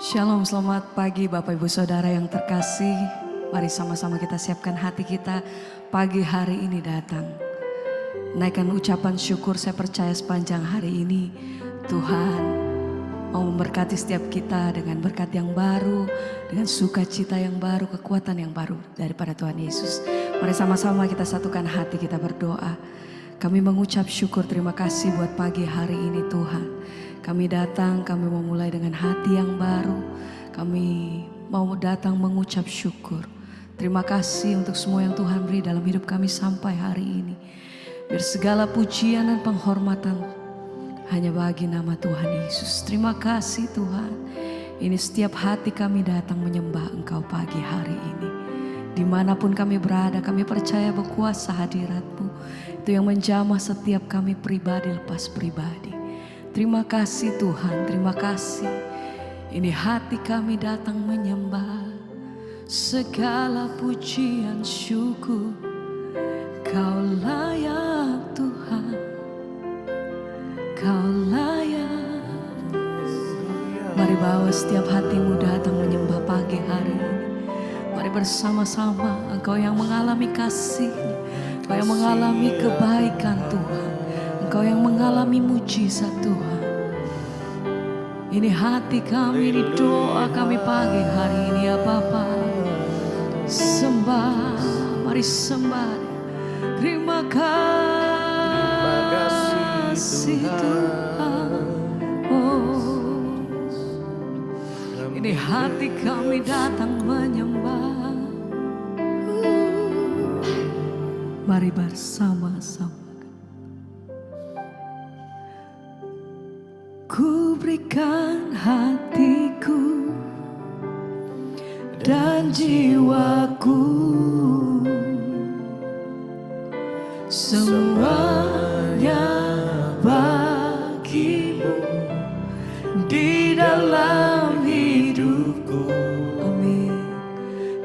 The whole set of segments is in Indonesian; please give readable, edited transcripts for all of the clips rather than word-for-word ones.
Shalom, selamat pagi Bapak Ibu Saudara yang terkasih. Mari sama-sama kita siapkan hati kita pagi hari ini datang. Naikkan ucapan syukur, saya percaya sepanjang hari ini Tuhan mau memberkati setiap kita dengan berkat yang baru, dengan sukacita yang baru, kekuatan yang baru daripada Tuhan Yesus. Mari sama-sama kita satukan hati, kita berdoa. Kami mengucap syukur, terima kasih buat pagi hari ini Tuhan. Kami datang, kami mau mulai dengan hati yang baru. Kami mau datang mengucap syukur. Terima kasih untuk semua yang Tuhan beri dalam hidup kami sampai hari ini. Biar segala pujian dan penghormatan hanya bagi nama Tuhan Yesus. Terima kasih Tuhan. Ini setiap hati kami datang menyembah Engkau pagi hari ini. Dimanapun kami berada, kami percaya berkuasa hadirat-Mu. Itu yang menjamah setiap kami pribadi lepas pribadi. Terima kasih Tuhan, terima kasih. Ini hati kami datang menyembah. Segala pujian syukur, Kau layak Tuhan, Kau layak. Mari bawa setiap hatimu datang menyembah pagi hari ini. Mari bersama-sama, Engkau yang mengalami kasih, Engkau yang mengalami kebaikan Tuhan, Engkau yang mengalami mujizat Tuhan. Ini hati kami, ini doa kami pagi hari ini ya Bapa. Sembah, mari sembah. Terima kasih Tuhan. Oh, ini hati kami datang menyembah. Mari bersama-sama. Ku berikan hatiku dan jiwaku, semuanya bagimu di dalam hidupku. Amin.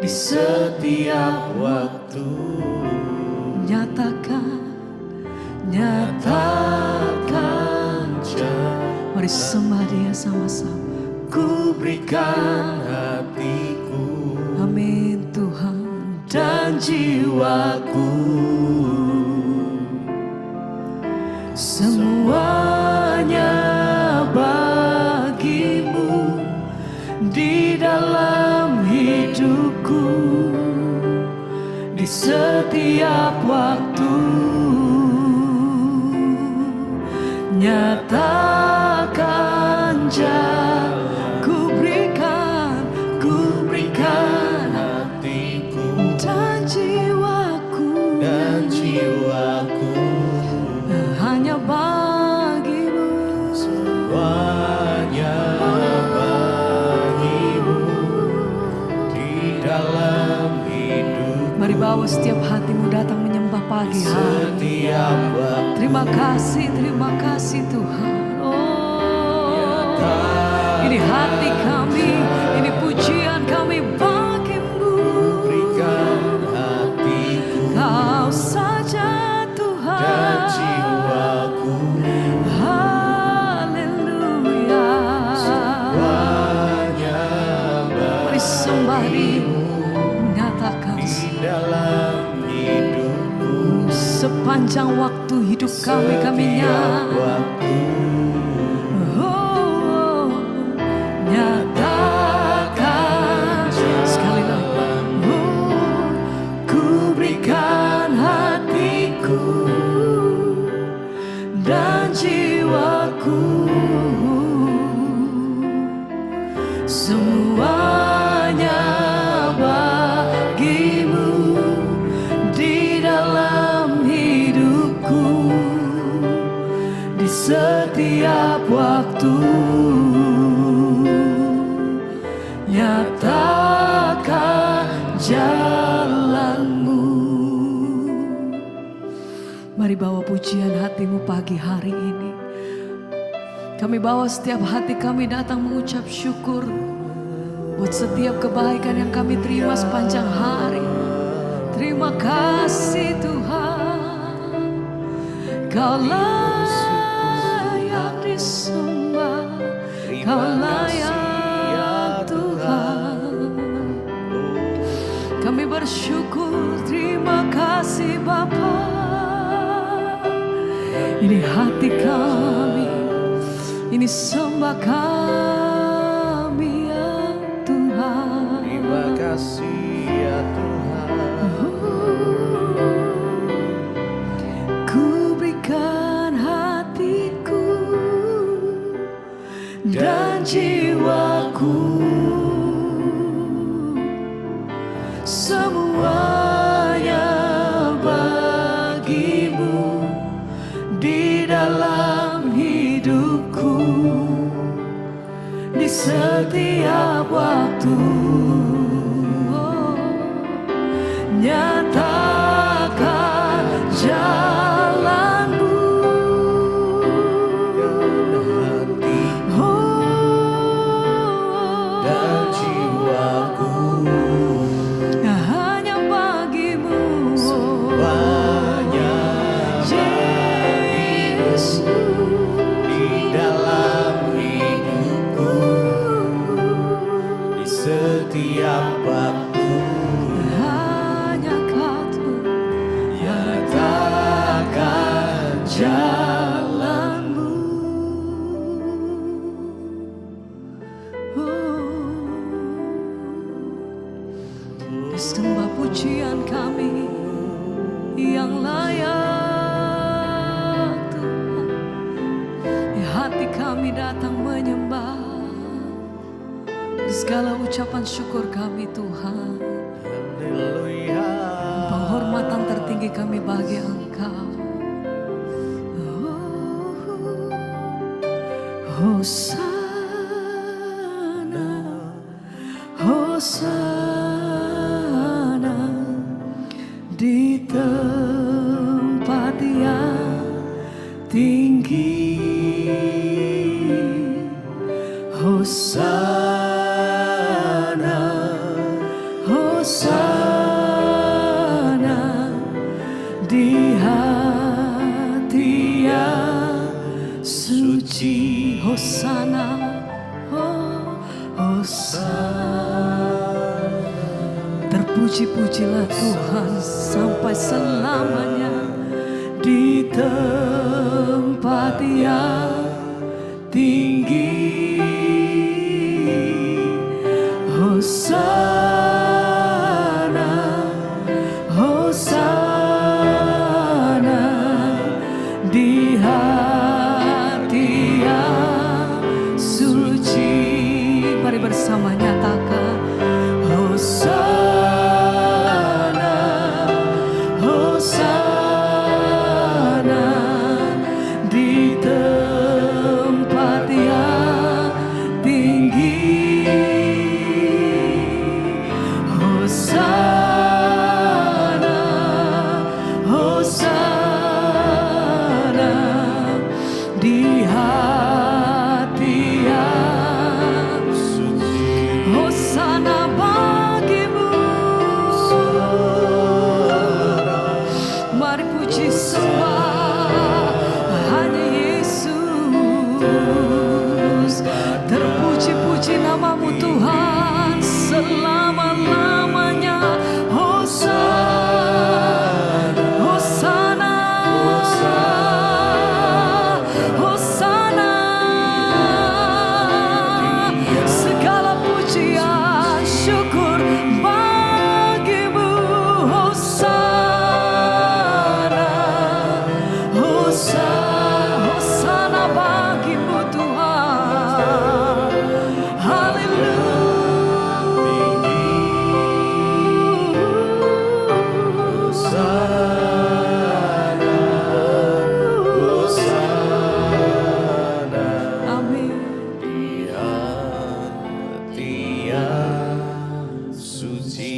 Di setiap waktu nyatakan mari sembah Dia sama-sama. Ku berikan hatiku, amin Tuhan, dan jiwaku, semuanya bagimu di dalam hidupku, di setiap waktu nyatakan jalan. Ku berikan hatiku dan jiwaku, hanya bagimu, semuanya bagimu di dalam hidup. Mari bawa setiap hatimu datang menyembah pagi hari. Terima kasih Tuhan. Oh, ini hati kami, ini pujian kami bagimu. Berikan hatiku, Kau saja Tuhan, dan jiwaku, haleluya. semuanya Mari sembah Dia, nyatakan di dalam hidupku. Sepanjang waktu hidup kami Waktu nyatakan sekali lagi. Ku berikan hatiku dan jiwaku, semuanya bagimu di dalam hidupku, di setiap waktu nyatakan jalanmu. Mari bawa pujian hatimu pagi hari ini. Kami bawa setiap hati kami datang mengucap syukur buat setiap kebaikan yang kami terima sepanjang hari. Terima kasih Tuhan, Kau layak disembah, Kau layak bersyukur, terima kasih Bapa. Ini hati kami, ini sembah kami ya Tuhan. Terima kasih ya Tuhan. Ku berikan hatiku dan jiwaku, semuanya bagimu di dalam hidupku, di setiap waktu. Oh, nyatakan jalanmu, oh, Dan jiwaku hanya bagimu, banyak Yesus. di dalam hidupku, di setiap waktu. Hanya Kau Tuhan, Nyatakan jalanmu. Disembah pujian kami yang layak Tuhan. Di hati kami datang menyembah. Di segala ucapan syukur kami Tuhan, Haleluya. penghormatan tertinggi kami bagi Engkau. Hosana, Hosana di tempat yang tinggi. Hosana, Hosana di hati yang suci. Hosana, oh, Hosana. Terpuji-pujilah Tuhan sampai selamanya di tempat yang tinggi. Hosana, Hosana di hati yang suci. Mari bersama nyatakan Hosana, Hosana di tempat yang tinggi. Hosana, Hosana di hati yang Suci. Hosana bagimu. Mari puji sembah hanya Yesus. Terpuji-puji namamu Tuhan selama-lamanya. Hosana, Hosana, Hosana. Segala pujian syukur bagimu. Hosana, Hosana bagimu Tuhan. Hosana, Hosana Amin. di hati yang suci.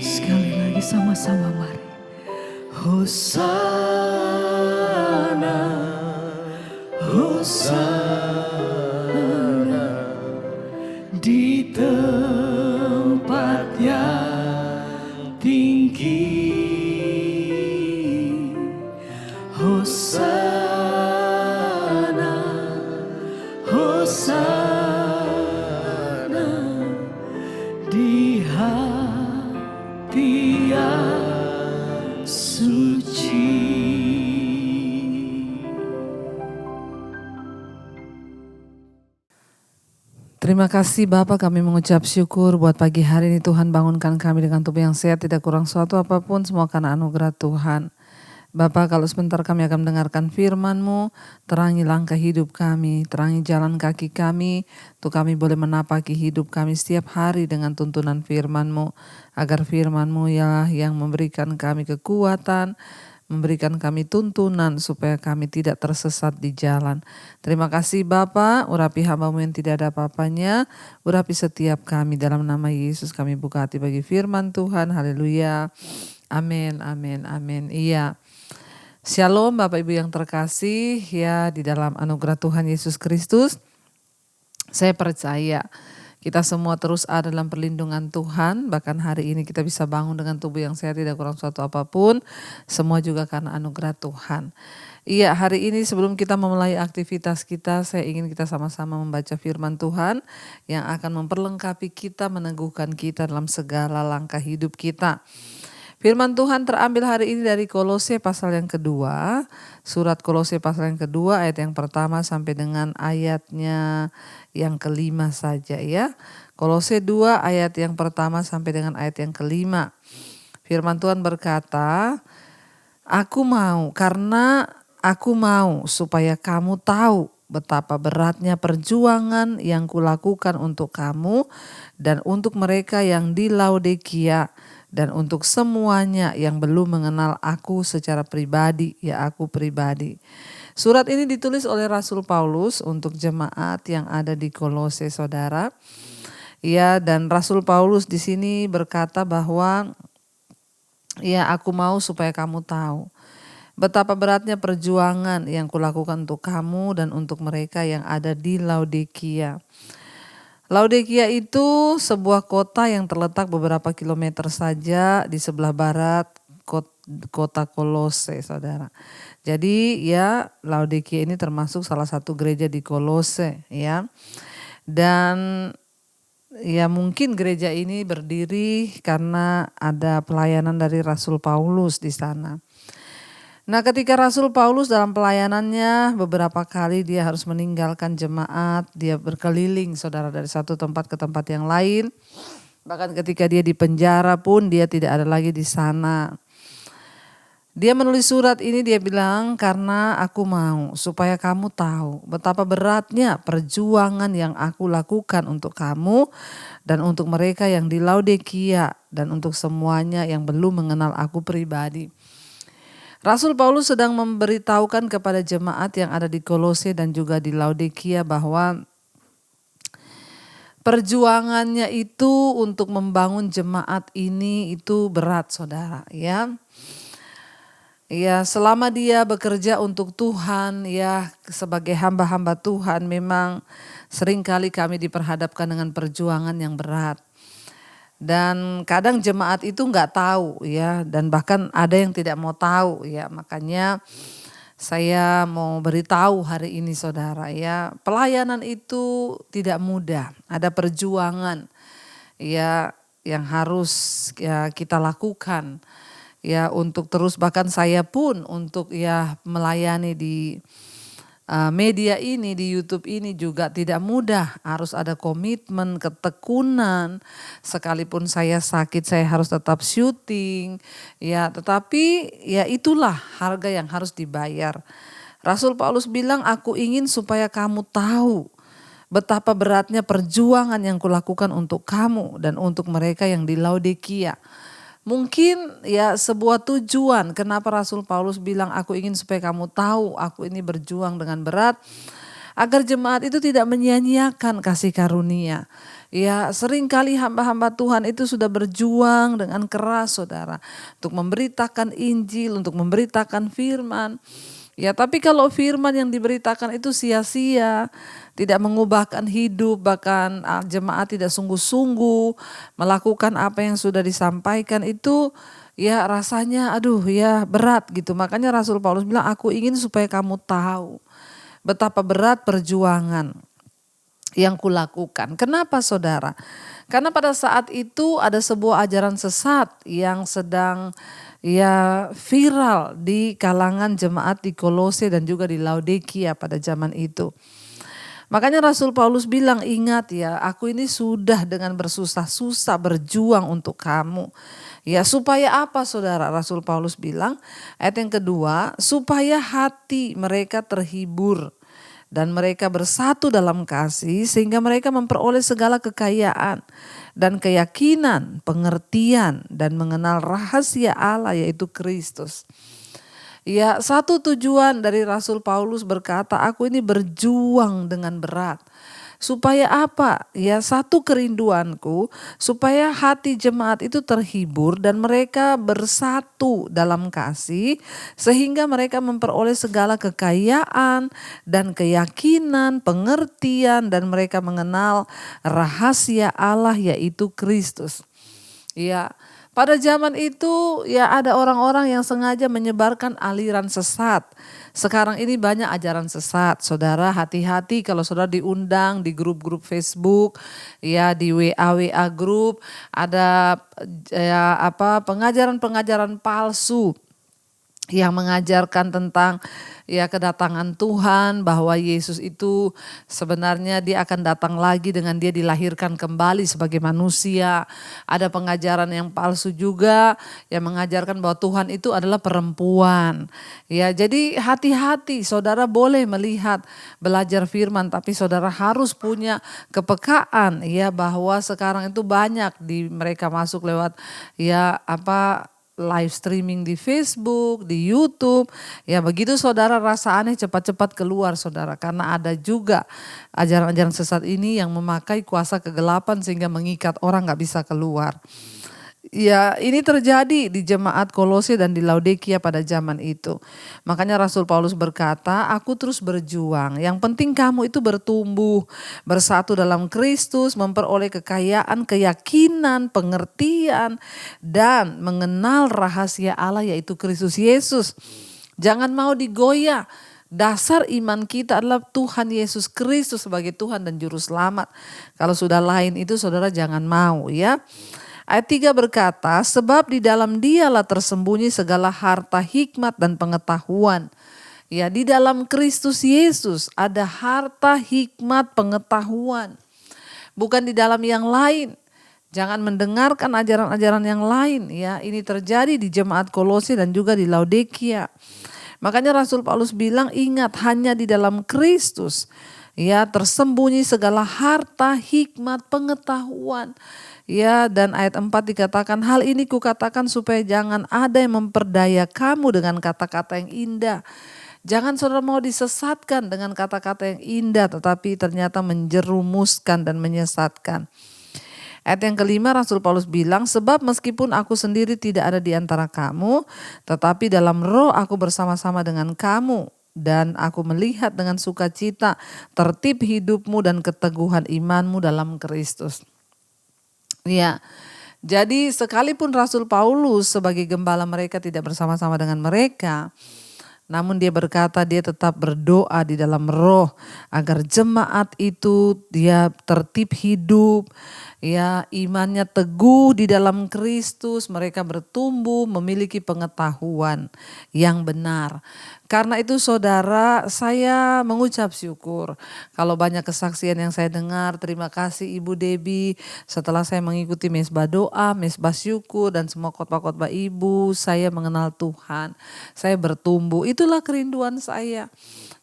Sekali lagi sama-sama mari. Hosana, Hosana di tempat yang tinggi. Hosana, Hosana di hati Terima kasih Bapa, kami mengucap syukur buat pagi hari ini. Tuhan bangunkan kami dengan tubuh yang sehat, tidak kurang suatu apapun, semua karena anugerah Tuhan. Bapa, kalau sebentar kami akan mendengarkan firman-Mu, terangi langkah hidup kami, terangi jalan kaki kami, untuk kami boleh menapaki hidup kami setiap hari dengan tuntunan firman-Mu, agar firman-Mu ya yang memberikan kami kekuatan, memberikan kami tuntunan supaya kami tidak tersesat di jalan. Terima kasih Bapa, urapi hamba-Mu yang tidak ada apa-apanya, urapi setiap kami dalam nama Yesus. Kami buka hati bagi firman Tuhan, haleluya, amin, amin, amin. Iya, shalom Bapak Ibu yang terkasih, ya di dalam anugerah Tuhan Yesus Kristus. Saya percaya kita semua terus ada dalam perlindungan Tuhan. Bahkan hari ini kita bisa bangun dengan tubuh yang sehat, tidak kurang suatu apapun. Semua juga karena anugerah Tuhan. Iya, hari ini sebelum kita memulai aktivitas kita, saya ingin kita sama-sama membaca firman Tuhan yang akan memperlengkapi kita, meneguhkan kita dalam segala langkah hidup kita. Firman Tuhan terambil hari ini dari Kolose pasal yang kedua, surat Kolose pasal yang kedua ayat yang pertama sampai dengan ayatnya yang kelima saja ya. Kolose 2 ayat yang pertama sampai dengan ayat yang kelima. Firman Tuhan berkata, karena aku mau supaya kamu tahu betapa beratnya perjuangan yang kulakukan untuk kamu dan untuk mereka yang di Laodikia, dan untuk semuanya yang belum mengenal aku secara pribadi, ya aku pribadi. Surat ini ditulis oleh Rasul Paulus untuk jemaat yang ada di Kolose, saudara. Ya, dan Rasul Paulus di sini berkata bahwa ya aku mau supaya kamu tahu betapa beratnya perjuangan yang kulakukan untuk kamu dan untuk mereka yang ada di Laodikia. Laodikia itu sebuah kota yang terletak beberapa kilometer saja di sebelah barat kota Kolose, saudara. Jadi ya Laodikia ini termasuk salah satu gereja di Kolose ya. Dan ya mungkin gereja ini berdiri karena ada pelayanan dari Rasul Paulus di sana. Nah, ketika Rasul Paulus dalam pelayanannya beberapa kali dia harus meninggalkan jemaat, dia berkeliling saudara dari satu tempat ke tempat yang lain. Bahkan ketika dia di penjara pun dia tidak ada lagi di sana. Dia menulis surat ini, dia bilang, karena aku mau supaya kamu tahu betapa beratnya perjuangan yang aku lakukan untuk kamu dan untuk mereka yang di Laodikia dan untuk semuanya yang belum mengenal aku pribadi. Rasul Paulus sedang memberitahukan kepada jemaat yang ada di Kolose dan juga di Laodikia bahwa perjuangannya itu untuk membangun jemaat ini itu berat, saudara, ya. Ya, selama dia bekerja untuk Tuhan, ya sebagai hamba-hamba Tuhan, memang seringkali kami diperhadapkan dengan perjuangan yang berat. Dan kadang jemaat itu nggak tahu ya, dan bahkan ada yang tidak mau tahu ya. Makanya saya mau beritahu hari ini saudara ya, pelayanan itu tidak mudah, ada perjuangan ya yang harus ya kita lakukan ya untuk terus, bahkan saya pun untuk ya melayani di media ini, di YouTube ini juga tidak mudah, harus ada komitmen, ketekunan. Sekalipun saya sakit, saya harus tetap syuting. Ya, tetapi ya itulah harga yang harus dibayar. Rasul Paulus bilang, aku ingin supaya kamu tahu betapa beratnya perjuangan yang kulakukan untuk kamu dan untuk mereka yang di Laodikia. Mungkin ya sebuah tujuan kenapa Rasul Paulus bilang aku ingin supaya kamu tahu aku ini berjuang dengan berat. Agar jemaat itu tidak menyia-nyiakan kasih karunia. Ya seringkali hamba-hamba Tuhan itu sudah berjuang dengan keras saudara. Untuk memberitakan Injil, untuk memberitakan firman. Ya tapi kalau firman yang diberitakan itu sia-sia, tidak mengubahkan hidup, bahkan jemaat tidak sungguh-sungguh melakukan apa yang sudah disampaikan, itu ya rasanya aduh ya berat gitu. Makanya Rasul Paulus bilang aku ingin supaya kamu tahu betapa berat perjuangan yang kulakukan. Kenapa saudara? Karena pada saat itu ada sebuah ajaran sesat yang sedang ya viral di kalangan jemaat di Kolose dan juga di Laodikia pada zaman itu. Makanya Rasul Paulus bilang, ingat ya, aku ini sudah dengan bersusah-susah berjuang untuk kamu. Ya, supaya apa saudara? Rasul Paulus bilang, ayat yang kedua, supaya hati mereka terhibur dan mereka bersatu dalam kasih sehingga mereka memperoleh segala kekayaan dan keyakinan, pengertian dan mengenal rahasia Allah yaitu Kristus. Ya, satu tujuan dari Rasul Paulus berkata, aku ini berjuang dengan berat. Supaya apa? Ya, satu kerinduanku supaya hati jemaat itu terhibur dan mereka bersatu dalam kasih sehingga mereka memperoleh segala kekayaan dan keyakinan, pengertian dan mereka mengenal rahasia Allah yaitu Kristus. Ya, pada zaman itu ya ada orang-orang yang sengaja menyebarkan aliran sesat. Sekarang ini banyak ajaran sesat. Saudara hati-hati kalau saudara diundang di grup-grup Facebook, ya di WA grup ada pengajaran-pengajaran palsu yang mengajarkan tentang ya kedatangan Tuhan, bahwa Yesus itu sebenarnya dia akan datang lagi dengan dia dilahirkan kembali sebagai manusia. Ada pengajaran yang palsu juga yang mengajarkan bahwa Tuhan itu adalah perempuan. Ya, jadi hati-hati, saudara boleh melihat, belajar firman, tapi saudara harus punya kepekaan ya bahwa sekarang itu banyak mereka masuk lewat live streaming di Facebook, di YouTube. Ya, begitu saudara rasa aneh cepat-cepat keluar saudara. Karena ada juga ajaran-ajaran sesat ini yang memakai kuasa kegelapan sehingga mengikat orang gak bisa keluar. Ya, ini terjadi di jemaat Kolose dan di Laodikia pada zaman itu. Makanya Rasul Paulus berkata, aku terus berjuang. Yang penting kamu itu bertumbuh, bersatu dalam Kristus, memperoleh kekayaan, keyakinan, pengertian, dan mengenal rahasia Allah yaitu Kristus Yesus. Jangan mau digoyah. Dasar iman kita adalah Tuhan Yesus Kristus sebagai Tuhan dan Juru Selamat. Kalau sudah lain itu saudara jangan mau ya. Ayat 3 berkata, sebab di dalam dialah tersembunyi segala harta hikmat dan pengetahuan. Ya, di dalam Kristus Yesus ada harta hikmat pengetahuan. Bukan di dalam yang lain. Jangan mendengarkan ajaran-ajaran yang lain. Ya, ini terjadi di jemaat Kolose dan juga di Laodikia. Makanya Rasul Paulus bilang, ingat hanya di dalam Kristus ya tersembunyi segala harta, hikmat, pengetahuan. Ya, dan ayat 4 dikatakan, hal ini kukatakan supaya jangan ada yang memperdaya kamu dengan kata-kata yang indah. Jangan saudara mau disesatkan dengan kata-kata yang indah tetapi ternyata menjerumuskan dan menyesatkan. Ayat yang kelima Rasul Paulus bilang, sebab meskipun aku sendiri tidak ada di antara kamu, tetapi dalam roh aku bersama-sama dengan kamu. Dan aku melihat dengan sukacita tertib hidupmu dan keteguhan imanmu dalam Kristus. Ya, jadi sekalipun Rasul Paulus sebagai gembala mereka tidak bersama-sama dengan mereka, namun dia berkata dia tetap berdoa di dalam roh agar jemaat itu dia tertib hidup, ya imannya teguh di dalam Kristus, mereka bertumbuh memiliki pengetahuan yang benar. Karena itu saudara, saya mengucap syukur kalau banyak kesaksian yang saya dengar. Terima kasih Ibu Debbie, setelah saya mengikuti mesbah doa, mesbah syukur dan semua khotbah-khotbah Ibu, saya mengenal Tuhan, saya bertumbuh. Itulah kerinduan saya.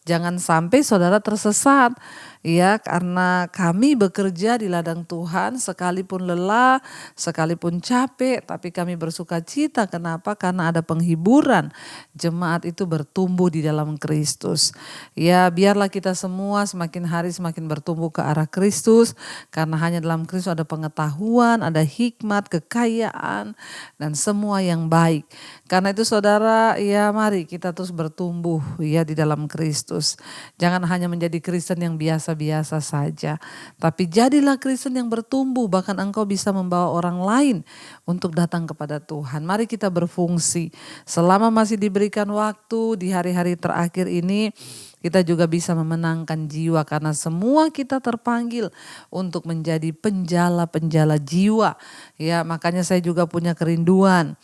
Jangan sampai saudara tersesat ya, karena kami bekerja di ladang Tuhan sekalipun lelah, sekalipun capek, tapi kami bersuka cita. Kenapa? Karena ada penghiburan. Jemaat itu bertumbuh di dalam Kristus. Ya, biarlah kita semua semakin hari semakin bertumbuh ke arah Kristus, karena hanya dalam Kristus ada pengetahuan, ada hikmat, kekayaan dan semua yang baik. Karena itu saudara, ya mari kita terus bertumbuh ya di dalam Kristus. Jangan hanya menjadi Kristen yang biasa-biasa saja, tapi jadilah Kristen yang bertumbuh, bahkan engkau bisa membawa orang lain untuk datang kepada Tuhan. Mari kita berfungsi selama masih diberikan waktu di hari-hari terakhir ini. Kita juga bisa memenangkan jiwa karena semua kita terpanggil untuk menjadi penjala-penjala jiwa. Ya, makanya saya juga punya kerinduan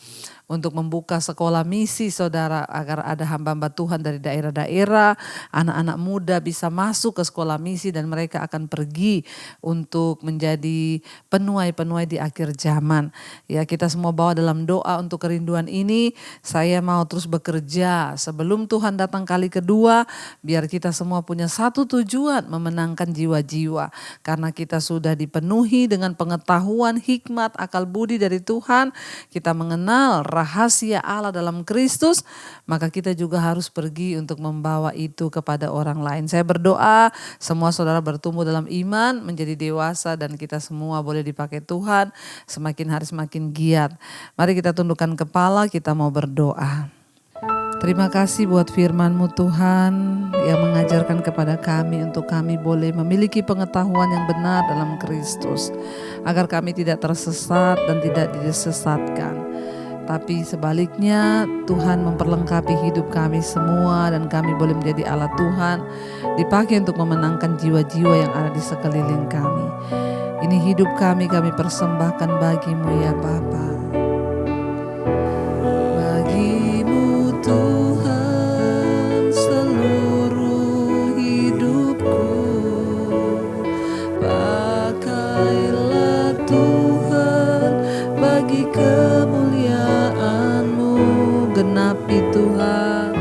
untuk membuka sekolah misi saudara, agar ada hamba-hamba Tuhan dari daerah-daerah, anak-anak muda bisa masuk ke sekolah misi dan mereka akan pergi untuk menjadi penuai-penuai di akhir zaman. Ya, kita semua bawa dalam doa untuk kerinduan ini. Saya mau terus bekerja sebelum Tuhan datang kali kedua, biar kita semua punya satu tujuan, memenangkan jiwa-jiwa. Karena kita sudah dipenuhi dengan pengetahuan, hikmat, akal budi dari Tuhan, kita mengenal rahasia Allah dalam Kristus, maka kita juga harus pergi untuk membawa itu kepada orang lain. Saya berdoa semua saudara bertumbuh dalam iman, menjadi dewasa, dan kita semua boleh dipakai Tuhan semakin hari semakin giat. Mari kita tundukkan kepala, kita mau berdoa. Terima kasih buat firman-Mu Tuhan yang mengajarkan kepada kami untuk kami boleh memiliki pengetahuan yang benar dalam Kristus, agar kami tidak tersesat dan tidak disesatkan. Tapi sebaliknya Tuhan memperlengkapi hidup kami semua dan kami boleh menjadi alat Tuhan, dipakai untuk memenangkan jiwa-jiwa yang ada di sekeliling kami. Ini hidup kami persembahkan bagi-Mu ya Bapa. Bagi-Mu Tuhan seluruh hidupku, pakailah Tuhan bagi kemuliaan-Mu, genapi Tuhan,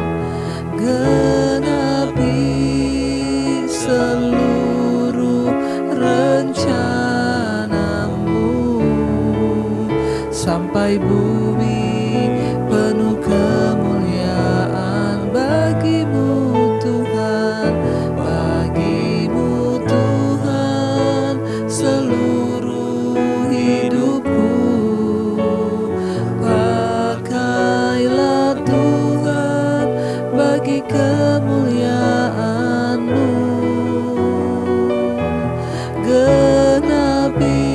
genapi seluruh rencana-Mu, sampai bumi penuh kemuliaan. Bagi-Mu Tuhan, bagi-Mu Tuhan seluruh hidupku, pakailah Tuhan bagi kemuliaan-Mu, genapi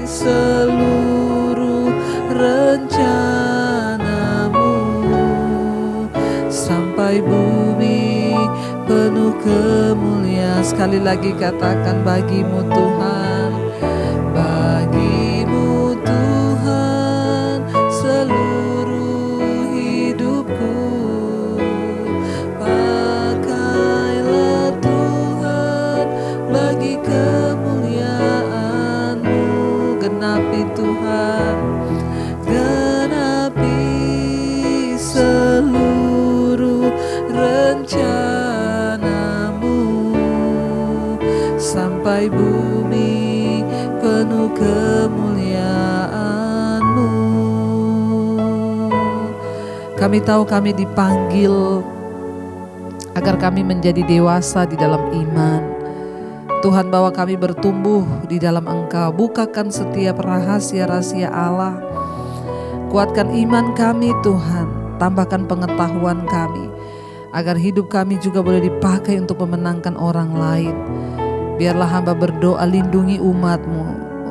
seluruh rencana-Mu, sampai bumi penuh kemuliaan. Sekali lagi katakan, bagi-Mu Tuhan, bagi-Mu Tuhan seluruh hidupku, pakailah Tuhan bagi kemuliaan-Mu, genapi Tuhan, genapi seluruh rencana-Mu, sampai bumi penuh kemuliaan-Mu. Kami tahu kami dipanggil agar kami menjadi dewasa di dalam iman. Tuhan, bawa kami bertumbuh di dalam Engkau. Bukakan setiap rahasia-rahasia Allah. Kuatkan iman kami Tuhan. Tambahkan pengetahuan kami, agar hidup kami juga boleh dipakai untuk memenangkan orang lain. Biarlah hamba berdoa, lindungi umat-Mu,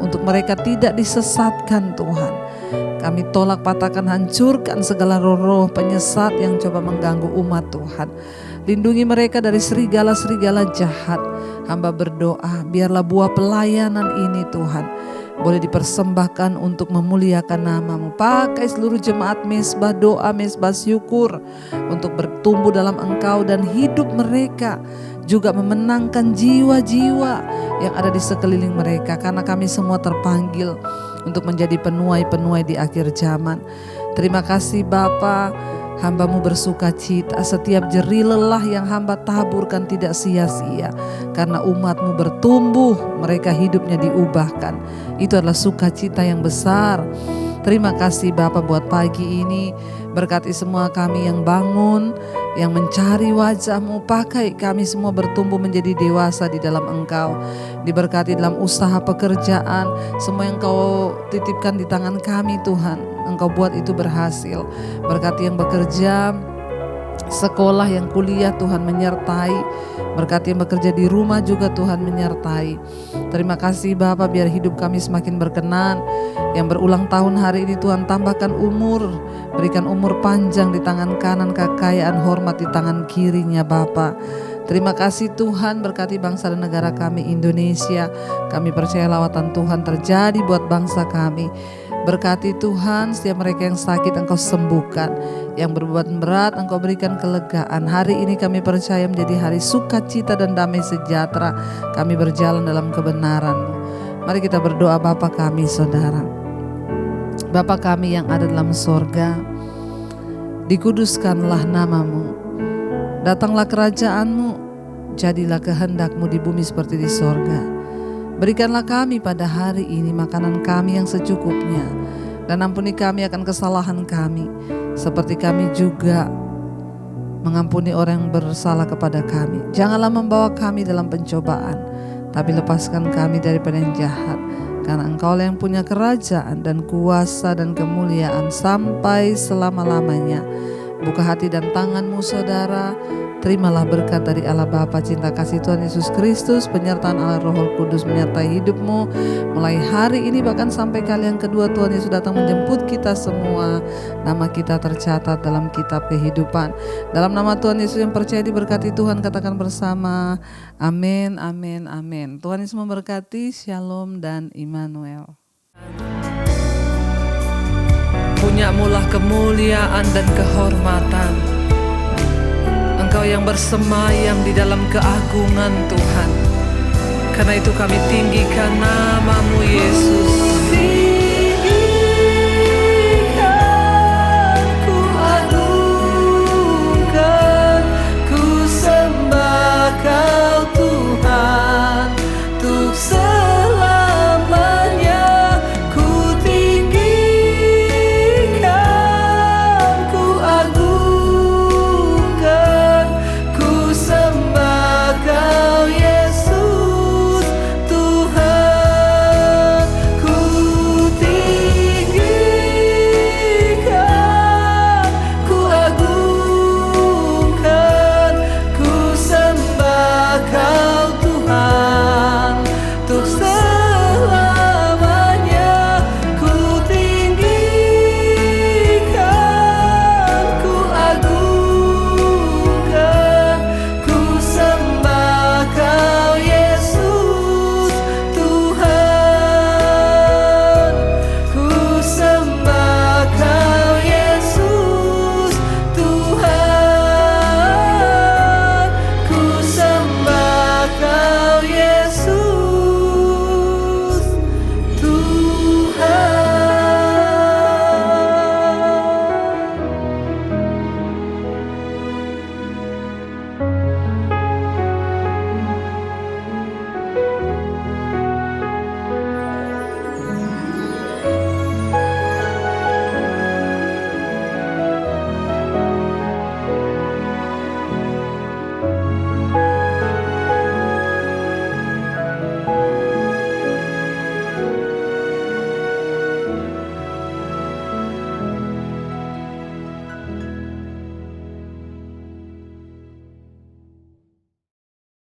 untuk mereka tidak disesatkan Tuhan. Kami tolak, patahkan, hancurkan segala roh-roh penyesat yang coba mengganggu umat Tuhan. Lindungi mereka dari serigala-serigala jahat. Hamba berdoa, biarlah buah pelayanan ini Tuhan boleh dipersembahkan untuk memuliakan nama-Mu. Pakai seluruh jemaat mesbah doa, mesbah syukur untuk bertumbuh dalam Engkau, dan hidup mereka juga memenangkan jiwa-jiwa yang ada di sekeliling mereka. Karena kami semua terpanggil untuk menjadi penuai-penuai di akhir zaman. Terima kasih Bapa. Hamba-Mu bersuka cita setiap jerih lelah yang hamba taburkan tidak sia-sia. Karena umat-Mu bertumbuh, mereka hidupnya diubahkan. Itu adalah sukacita yang besar. Terima kasih Bapa buat pagi ini. Berkati semua kami yang bangun, yang mencari wajah-Mu. Pakai kami semua bertumbuh menjadi dewasa di dalam Engkau. Diberkati dalam usaha pekerjaan. Semua yang Kau titipkan di tangan kami Tuhan, Engkau buat itu berhasil. Berkati yang bekerja, sekolah, yang kuliah, Tuhan menyertai. Berkati yang bekerja di rumah juga Tuhan menyertai. Terima kasih Bapa, biar hidup kami semakin berkenan. Yang berulang tahun hari ini Tuhan tambahkan umur, berikan umur panjang di tangan kanan kekayaan hormat di tangan kirinya Bapa. Terima kasih Tuhan, berkati bangsa dan negara kami Indonesia. Kami percaya lawatan Tuhan terjadi buat bangsa kami. Berkati Tuhan, setiap mereka yang sakit Engkau sembuhkan, yang berbeban berat Engkau berikan kelegaan. Hari ini kami percaya menjadi hari sukacita dan damai sejahtera. Kami berjalan dalam kebenaran-Mu. Mari kita berdoa. Bapa kami Saudara, Bapa kami yang ada dalam sorga, dikuduskanlah nama-Mu. Datanglah kerajaan-Mu, jadilah kehendak-Mu di bumi seperti di sorga. Berikanlah kami pada hari ini makanan kami yang secukupnya, dan ampuni kami akan kesalahan kami, seperti kami juga mengampuni orang yang bersalah kepada kami. Janganlah membawa kami dalam pencobaan, tapi lepaskan kami daripada yang jahat. Karena Engkau yang punya kerajaan dan kuasa dan kemuliaan sampai selama-lamanya. Buka hati dan tangan-Mu Saudara. Terimalah berkat dari Allah Bapa, cinta kasih Tuhan Yesus Kristus, penyertaan Allah Roh Kudus menyertai hidup-Mu mulai hari ini bahkan sampai kali yang kedua Tuhan Yesus datang menjemput kita semua. Nama kita tercatat dalam kitab kehidupan. Dalam nama Tuhan Yesus yang percaya diberkati Tuhan, katakan bersama, amin, amin, amin. Tuhan Yesus memberkati. Shalom dan Immanuel. Punyamulah kemuliaan dan kehormatan. Engkau yang bersemayam di dalam keagungan Tuhan. Karena itu kami tinggikan nama-Mu Yesus.